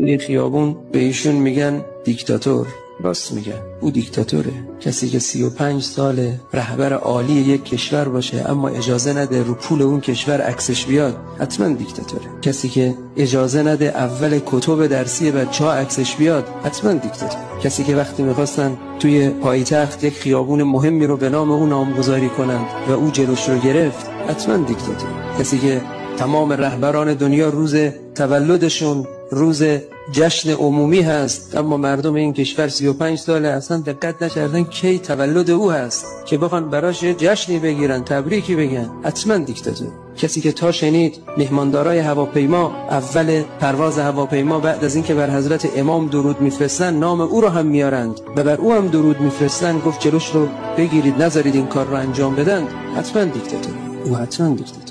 توی خیابون به ایشون میگن دیکتاتور. راست میگن، او دیکتاتوره. کسی که 35 سال رهبر عالی یک کشور باشه اما اجازه نده رو پول اون کشور عکسش بیاد، حتما دیکتاتوره. کسی که اجازه نده اول کتب درسی بچه‌ها عکسش بیاد، حتما دیکتاتوره. کسی که وقتی میخواستن توی پایتخت یک خیابون مهمی رو به نام او نامگذاری کنند و او جلوش رو گرفت، حتما دیکتاتوره. کسی که تمام رهبران دنیا روز تولدشون روز جشن عمومی هست اما مردم این کشور 35 ساله اصلا دقت نکردن کی تولد او هست که بخوان براش جشنی بگیرن، تبریکی بگن، حتما دیکتاتور. کسی که تا شنید مهماندارای هواپیما اول پرواز هواپیما بعد از اینکه بر حضرت امام درود میفرستن نام او رو هم میارند و بر او هم درود میفرستن، گفت جلوش رو بگیرید، نذارید این کار رو انجام بدن، حتما دیکتاتور. او حتما دیکتاتور.